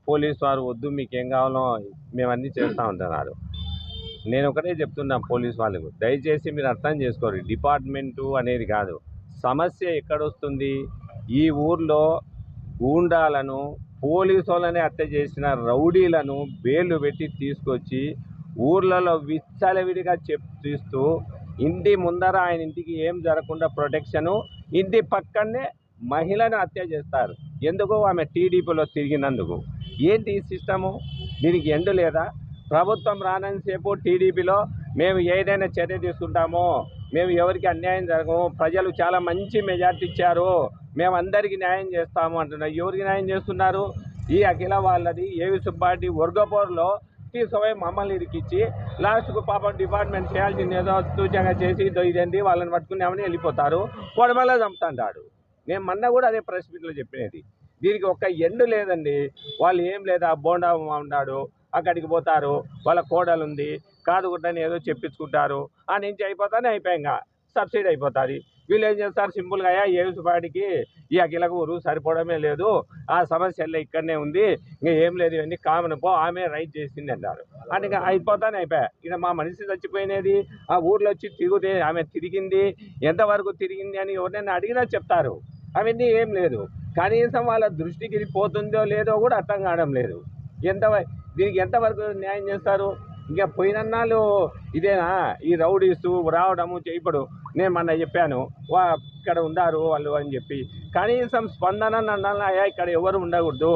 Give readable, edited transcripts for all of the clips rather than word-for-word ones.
Police వారు వద్దు మీకేం కావాలో మేమన్నీ చేస్తూ ఉంటున్నారు. నేను ఒకటే చెప్తున్నా పోలీసు వాళ్ళకు, దయచేసి మీరు అర్థం చేసుకోరు. డిపార్ట్మెంటు అనేది కాదు, సమస్య ఎక్కడొస్తుంది? ఈ ఊర్లో గూండాలను, పోలీసు వాళ్ళని హత్య చేసిన రౌడీలను బెయిల్ పెట్టి తీసుకొచ్చి ఊర్లలో విచ్చలవిడిగా తీస్తూ ఇంటి ముందర ఆయన ఇంటికి ఏం జరగకుండా ప్రొటెక్షను, ఇంటి పక్కనే మహిళను హత్య చేస్తారు. ఎందుకు? ఆమె టీడీపీలో తిరిగినందుకు. ఏంటి ఈ సిస్టము? దీనికి ఎండు లేదా? ప్రభుత్వం రానంతసేపు టీడీపీలో మేము ఏదైనా చర్య తీసుకుంటామో, మేము ఎవరికి అన్యాయం జరగము, ప్రజలు చాలా మంచి మెజార్టీ ఇచ్చారు, మేము అందరికీ న్యాయం చేస్తాము అంటున్నారు. ఎవరికి న్యాయం చేస్తున్నారు? ఈ అఖిల వాళ్ళది ఏవి సుబ్బారెడ్డి వర్గపోరులో తీసుకుపోయి మమ్మల్ని ఇరికిచ్చి లాస్ట్కు పాపం డిపార్ట్మెంట్ చేయాల్సింది ఏదో సూచనగా చేసి ఇదేంటి వాళ్ళని పట్టుకున్నామని వెళ్ళిపోతారు. కొడమల్లా చంపుతాడు. నేను మొన్న కూడా అదే ప్రెస్ మీట్లో చెప్పినది. దీనికి ఒక్క ఎండు లేదండి. వాళ్ళు ఏం లేదా, బోండా ఉన్నాడు, అక్కడికి పోతారు, వాళ్ళ కోడలు ఉంది, కాదు గుడ్డని ఏదో చెప్పించుకుంటారు, ఆ నుంచి అయిపోతానే అయిపోయాక సబ్సిడీ అయిపోతుంది. వీళ్ళు ఏం చేస్తారు? సింపుల్గా ఏసుపాడికి ఈ అఖిలకు ఊరు సరిపోవడమే లేదు, ఆ సమస్యల్లో ఇక్కడనే ఉంది, ఇంకా ఏం లేదు, ఇవన్నీ కామన్ పో, ఆమె రైట్ చేసింది అంటారు. అంటే ఇంకా అయిపోతానే అయిపోయా. ఇక మా మనిషి చచ్చిపోయినది ఆ ఊర్లో వచ్చి తిరిగితే ఆమె తిరిగింది, ఎంతవరకు తిరిగింది అని ఎవరినైనా అడిగినా చెప్తారు. అవన్నీ ఏం లేదు. కనీసం వాళ్ళ దృష్టికి ఇది పోతుందో లేదో కూడా అర్థం కావడం లేదు. దీనికి ఎంతవరకు న్యాయం చేస్తారు? ఇంకా పోయినన్నాళ్ళు ఇదేనా ఈ రౌడీసు రావడము? ఇప్పుడు నేను మొన్న చెప్పాను ఇక్కడ ఉండారు వాళ్ళు అని చెప్పి, కనీసం స్పందన అయ్యా ఇక్కడ ఎవరు ఉండకూడదు,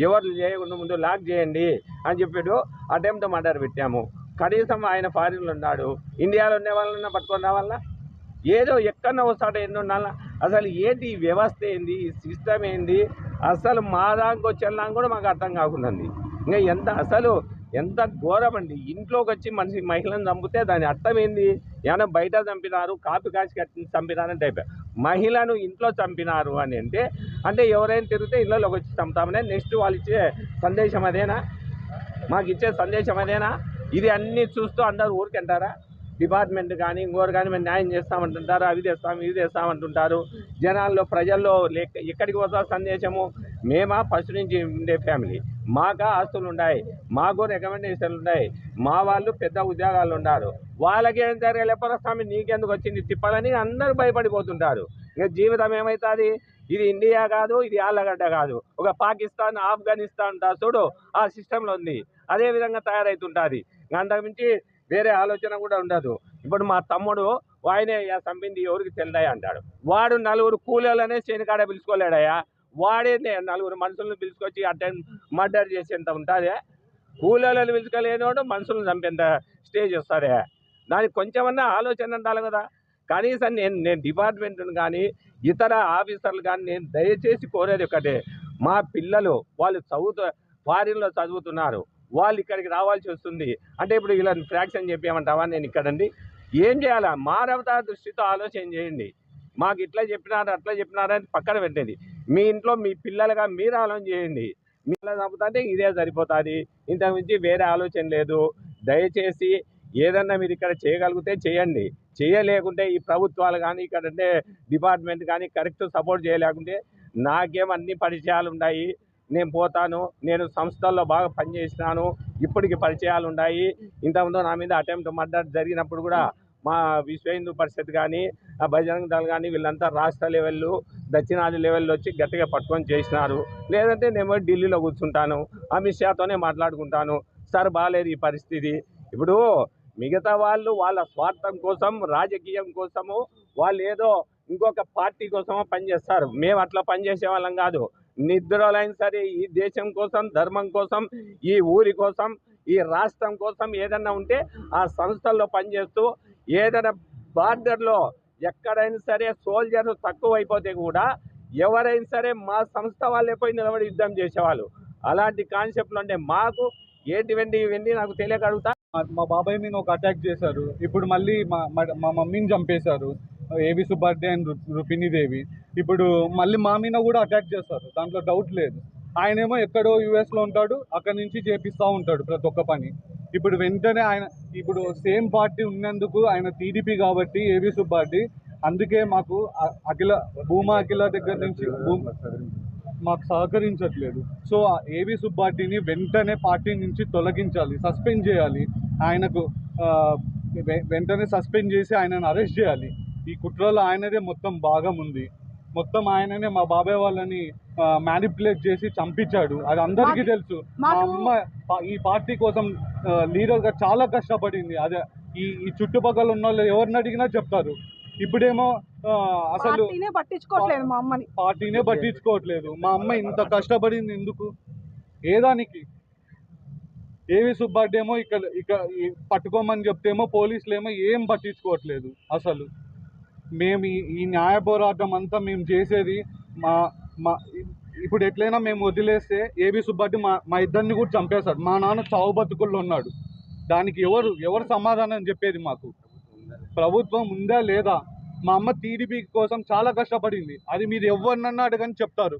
ఎవరు చేయకుండా ముందు లాక్ చేయండి అని చెప్పాడు. అటెంప్ట్ మర్డర్ పెట్టాము. కనీసం ఆయన ఫారిన్లో ఉన్నాడు, ఇండియాలో ఉండే వాళ్ళన్నా పట్టుకొని రావాలా? ఏదో ఎక్కడన్నా వస్తాడు, ఎన్ని ఉండాలా? అసలు ఏంటి ఈ వ్యవస్థ ఏంది, ఈ సిస్టమ్ ఏంది? అసలు మా దానికి వచ్చేలా కూడా మాకు అర్థం కాకుండా ఉంది. ఇంకా ఎంత ఘోరం అండి. ఇంట్లోకి వచ్చి మహిళను చంపితే దాని అర్థం ఏంది? ఏమైనా బయట చంపినారు, కాపీ కాసి కట్టి చంపినారంటే అయిపోయి, మహిళను ఇంట్లో చంపినారు అని అంటే ఎవరైనా తిరిగితే ఇళ్ళలోకి వచ్చి చంపుతామనే నెక్స్ట్ వాళ్ళు ఇచ్చే సందేశం అదేనా? మాకు ఇచ్చే సందేశం అదేనా? ఇది అన్నీ చూస్తూ అందరూ ఊరికంటారా? డిపార్ట్మెంట్ కానీ ఇంకోరు కానీ మేము న్యాయం చేస్తామంటుంటారు, అవి తెస్తాం ఇవి తెస్తామంటుంటారు. జనాల్లో ప్రజల్లో ఎక్కడికి వస్తా సందేశము? మేమా ఫస్ట్ నుంచి ఉండే ఫ్యామిలీ, మాకా ఆస్తులు ఉన్నాయి, మాకు రికమెండేషన్లు ఉన్నాయి, మా వాళ్ళు పెద్ద ఉద్యోగాలు ఉన్నారు, వాళ్ళకి ఏం జరగలేకపోతే స్వామి నీకెందుకు వచ్చింది తిప్పాలని అందరూ భయపడిపోతుంటారు. ఇంకా జీవితం ఏమవుతుంది? ఇది ఇండియా కాదు, ఇది ఆళ్ళగడ్డ కాదు, ఒక పాకిస్తాన్ ఆఫ్ఘనిస్తాన్ చూడు ఆ సిస్టంలో ఉంది, అదే విధంగా తయారవుతుంటుంది. అంతకుమించి వేరే ఆలోచన కూడా ఉండదు. ఇప్పుడు మా తమ్ముడు ఆయనే చంపింది ఎవరికి తెలియదా అంటాడు. వాడు నలుగురు కూలీలనే చేనికాడ పిలుచుకోలేడయా, వాడే నలుగురు మనుషులను పిలుచుకొచ్చి మర్డర్ చేసేంత ఉంటుంది. కూలీలను పిలుచుకోలేనివాడు మనుషులను చంపేంత స్టేజ్ వస్తాడే. దానికి కొంచెమన్నా ఆలోచన ఉండాలి కదా. కనీసం నేను డిపార్ట్మెంట్ను కానీ ఇతర ఆఫీసర్లు కానీ నేను దయచేసి కోరేది ఒకటే, మా పిల్లలు వాళ్ళు ఫారిన్లో చదువుతున్నారు, వాళ్ళు ఇక్కడికి రావాల్సి వస్తుంది అంటే ఇప్పుడు ఇలా ఫ్రాక్షన్ చెప్పామంటావా? నేను ఇక్కడండి ఏం చేయాలా? మానవతా దృష్టితో ఆలోచన చేయండి. మాకు ఇట్లా చెప్పినారు అట్లా చెప్పినారని పక్కన పెట్టండి. మీ ఇంట్లో మీ పిల్లలుగా మీరు ఆలోచన చేయండి. మీ పిల్లలు చంపుతుంటే ఇదే సరిపోతుంది, ఇంతకుమించి వేరే ఆలోచన లేదు. దయచేసి ఏదన్నా మీరు ఇక్కడ చేయగలిగితే చేయండి, చేయలేకుంటే ఈ ప్రభుత్వాలు కానీ ఇక్కడ డిపార్ట్మెంట్ కానీ కరెక్ట్ సపోర్ట్ చేయలేకుంటే నాకేం అన్ని పరిచయాలు ఉన్నాయి, నేను పోతాను, నేను సంస్థల్లో బాగా పనిచేసినాను, ఇప్పటికి పరిచయాలు ఉన్నాయి. ఇంతకుముందు నా మీద అటెంప్ట్ మర్డర్ జరిగినప్పుడు కూడా మా విశ్వ హిందూ పరిషత్ కానీ బజరంగ దళ్ కానీ వీళ్ళంతా రాష్ట్ర లెవెల్లో దక్షిణాది లెవెల్లో వచ్చి గట్టిగా పట్టుకొని చేసినారు. లేదంటే నేను ఢిల్లీలో కూర్చుంటాను, అమిత్ షాతోనే మాట్లాడుకుంటాను, సార్ బాగాలేదు ఈ పరిస్థితి. ఇప్పుడు మిగతా వాళ్ళు వాళ్ళ స్వార్థం కోసం రాజకీయం కోసము వాళ్ళు ఏదో ఇంకొక పార్టీ కోసమో పనిచేస్తారు. మేము అట్లా పనిచేసే వాళ్ళం కాదు. నిద్రలైనా సరే ఈ దేశం కోసం, ధర్మం కోసం, ఈ ఊరి కోసం, ఈ రాష్ట్రం కోసం ఏదన్నా ఉంటే ఆ సంస్థల్లో పనిచేస్తూ ఏదైనా బార్డర్లో ఎక్కడైనా సరే సోల్జర్ తక్కువ అయిపోతే కూడా ఎవరైనా సరే మా సంస్థ వాళ్ళే పోయి నిలబడి యుద్ధం చేసేవాళ్ళు. అలాంటి కాన్సెప్ట్లు అంటే మాకు ఇవన్నీ నాకు తెలియక అడుగుతా. మా బాబాయ్ మీద ఒక అటాక్ చేశారు, ఇప్పుడు మళ్ళీ మా మమ్మీని చంపేశారు, ఏవి సుబ్బారెడ్డి అండ్ రుపిణీదేవి. ఇప్పుడు మళ్ళీ మా మీద కూడా అటాక్ చేస్తారు, దాంట్లో డౌట్ లేదు. ఆయనేమో ఎక్కడో యూఎస్లో ఉంటాడు, అక్కడి నుంచి చేపిస్తూ ఉంటాడు ప్రతి ఒక్క పని. ఇప్పుడు వెంటనే ఇప్పుడు సేమ్ పార్టీ ఉన్నందుకు ఆయన టీడీపీ కాబట్టి ఏవి సుబ్బారెడ్డి, అందుకే మాకు భూమా అఖిల దగ్గర నుంచి మాకు సహకరించట్లేదు. సో ఏవి సుబ్బారెడ్డిని వెంటనే పార్టీ నుంచి తొలగించాలి, సస్పెండ్ చేయాలి. ఆయనకు వెంటనే సస్పెండ్ చేసి ఆయనను అరెస్ట్ చేయాలి. ఈ కుట్రలో ఆయనదే మొత్తం భాగం ఉంది. మొత్తం ఆయననే మా బాబాయ్ వాళ్ళని మ్యానిపులేట్ చేసి చంపించాడు. అది అందరికీ తెలుసు. మా అమ్మ ఈ పార్టీ కోసం లీడర్గా చాలా కష్టపడింది. అదే ఈ చుట్టుపక్కల ఉన్న వాళ్ళు ఎవరిని అడిగినా చెప్తారు. ఇప్పుడేమో అసలు పట్టించుకోవట్లేదు, మా అమ్మని పార్టీనే పట్టించుకోవట్లేదు. మా అమ్మ ఇంత కష్టపడింది ఎందుకు? ఏదానికి? ఏవి సుబ్బారెడ్డి ఏమో ఇక్కడ పట్టుకోమని చెప్తేమో పోలీసులు ఏమో ఏం పట్టించుకోవట్లేదు. అసలు మేము ఈ న్యాయ పోరాటం అంతా మేము చేసేది మా ఇప్పుడు ఎట్లయినా మేము వదిలేస్తే ఏవి సుబ్బారెడ్డి మా ఇద్దరిని కూడా చంపేశాడు. మా నాన్న చావు బతుకుల్లో ఉన్నాడు. దానికి ఎవరు సమాధానం చెప్పేది? మాకు ప్రభుత్వం ఉందా లేదా? మా అమ్మ టీడీపీ కోసం చాలా కష్టపడింది. అది మీరు ఎవరినన్నా అడగని చెప్తారు.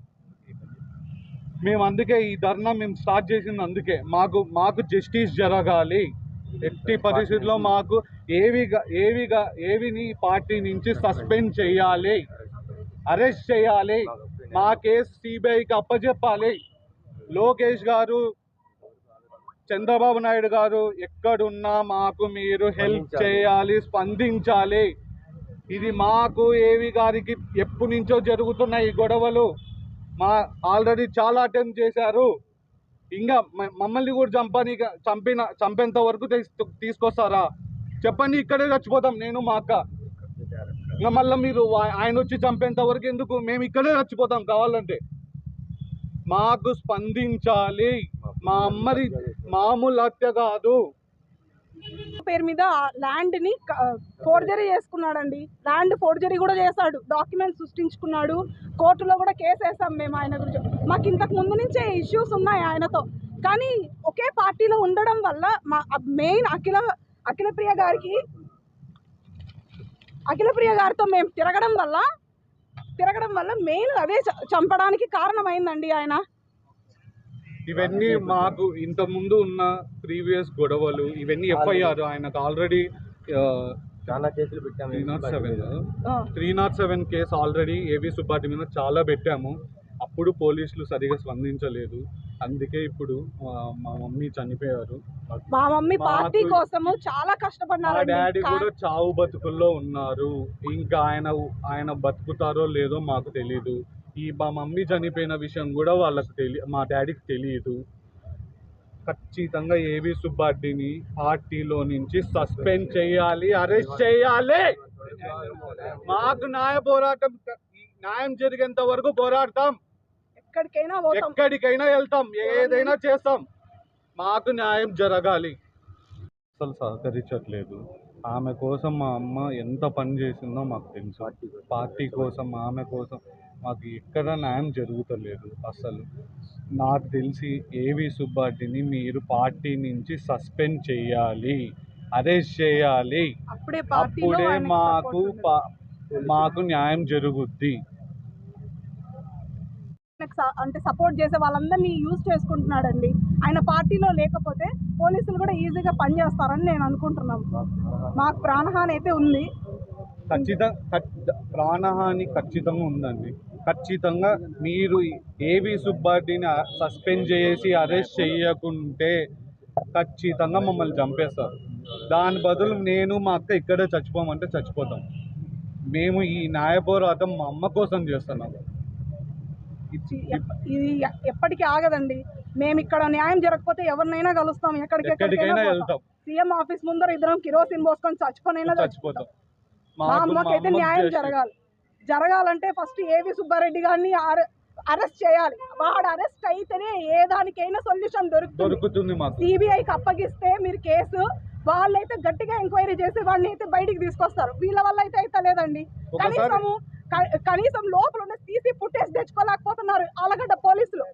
మేము అందుకే ఈ ధర్నా మేము స్టార్ట్ చేసింది. అందుకే మాకు జస్టిస్ జరగాలి. ఎట్టి పరిస్థితుల్లో మాకు ఏవిని పార్టీ నుంచి సస్పెండ్ చేయాలి, అరెస్ట్ చేయాలి. మా కేసు సిబిఐకి అప్పచెప్పాలి. లోకేష్ గారు, చంద్రబాబు నాయుడు గారు ఎక్కడున్నా మాకు మీరు హెల్ప్ చేయాలి, స్పందించాలి. ఇది మాకు ఏవి గారికి ఎప్పటి నుంచో జరుగుతున్నాయి ఈ గొడవలు. ఆల్రెడీ చాలా అటెంప్ట్ చేశారు. ఇంకా మమ్మల్ని కూడా చంపేంత వరకు తీసుకొస్తారా? చెప్పండి. ఇక్కడే చచ్చిపోతాం నేను మా అక్క. ఇంకా మళ్ళీ మీరు ఆయన వచ్చి చంపేంత వరకు ఎందుకు? మేము ఇక్కడే చచ్చిపోతాం కావాలంటే. మాకు స్పందించాలి. మా అమ్మది మామూలు హత్య కాదు. పేరు మీద ల్యాండ్ ని ఫోర్జరీ చేసుకున్నాడండి. ల్యాండ్ ఫోర్జరీ కూడా చేశాడు, డాక్యుమెంట్స్ సృష్టించుకున్నాడు. కోర్టులో కూడా కేసు వేసాం మేము ఆయన గురించి. మాకు ఇంతకు ముందు నుంచే ఇష్యూస్ ఉన్నాయి ఆయనతో. కానీ ఒకే పార్టీలో ఉండడం వల్ల మా మెయిన్ అఖిలప్రియ గారితో మేము తిరగడం వల్ల మెయిన్ అదే చంపడానికి కారణమైందండి ఆయన. ఇవన్నీ మాకు ఇంతకుముందు ఉన్న ప్రీవియస్ గొడవలు, ఇవన్నీ ఎఫ్ఐఆర్ ఆయనకు ఆల్రెడీ చాలా కేసులు పెట్టాము. 307 కేసు ఆల్రెడీ ఏవి సుబ్బారెడ్డి మీద చాలా పెట్టాము. అప్పుడు పోలీసులు సరిగా స్పందించలేదు. అందుకే ఇప్పుడు మా మమ్మీ చనిపోయారు. మా మమ్మీ పార్టీ కోసము చాలా కష్టపడ్డారు. మా డాడీ కూడా చావు బతుకుల్లో ఉన్నారు. ఇంకా ఆయన బతుకుతారో లేదో మాకు తెలీదు. మా మమ్మీ చనిపోయిన విషయం కూడా మా డాడీకి తెలియదు. ఖచ్చితంగా ఏవి సుబ్బారెడ్డిని పార్టీలో నుంచి సస్పెండ్ చేయాలి, అరెస్ట్ చేయాలి. మాకు న్యాయం జరిగేంత వరకు పోరాడతాం. ఎక్కడికైనా వెళ్తాం, ఏదైనా చేస్తాం. మాకు న్యాయం జరగాలి. అసలు సహకరించట్లేదు. ఆమె కోసం మా అమ్మ ఎంత పని చేసిందో మాకు తెలుసు. పార్టీ కోసం, ఆమె కోసం మాకు ఎక్కడ న్యాయం జరుగుతలేదు. అసలు నాకు తెలిసి ఏవి సుబ్బారెడ్డిని మీరు పార్టీ నుంచి సస్పెండ్ చేయాలి, అరెస్ట్ చేయాలి. అప్పుడే మాకు న్యాయం జరుగుద్ది. అంటే సపోర్ట్ చేసే వాళ్ళందరినీ యూజ్ చేసుకుంటున్నాడండి. ఆయన పార్టీలో లేకపోతే పోలీసులు కూడా ఈజీగా పనిచేస్తారని నేను అనుకుంటున్నాను. మాకు ప్రాణహాని అయితే ఉంది. ప్రాణహాని ఖచ్చితంగా ఉందండి. ఖచ్చితంగా మీరు ఏవి సుబ్బారెడ్డిని సస్పెండ్ చేసి అరెస్ట్ చేయకుంటే ఖచ్చితంగా మమ్మల్ని చంపేస్తారు. దాని బదులు నేను మా అక్క ఇక్కడే చచ్చిపోమంటే చచ్చిపోతాం. మేము ఈ న్యాయ పోరాటం మా అమ్మ కోసం చేస్తున్నాం. ఇది ఎప్పటికీ ఆగదండి. మేము ఇక్కడ న్యాయం జరగకపోతే ఎవరినైనా కలుస్తాం, ఎక్కడికైనా వెళ్తాం. సీఎం ఆఫీస్ ముందర ఇద్దరం కిరోసిన్ పోసుకొని చచ్చిపోతాం. మా అమ్మకైతే న్యాయం జరగాలంటే ఫస్ట్ ఏవి సుబ్బారెడ్డి గారిని అరెస్ట్ చేయాలి. వాడు అరెస్ట్ అయితేనే ఏ దానికైనా సొల్యూషన్ దొరుకుతుంది. సిబిఐకి అప్పగిస్తే మీరు కేసు, వాళ్ళైతే గట్టిగా ఎంక్వైరీ చేసి వాడిని అయితే బయటికి తీసుకొస్తారు. వీళ్ళ వల్ల అయితే లేదండి. కనీసం లోపల ఉన్న సీసీ ఫుటేజ్ తెచ్చుకోలేకపోతున్నారు ఆలగడ్డ పోలీసులు.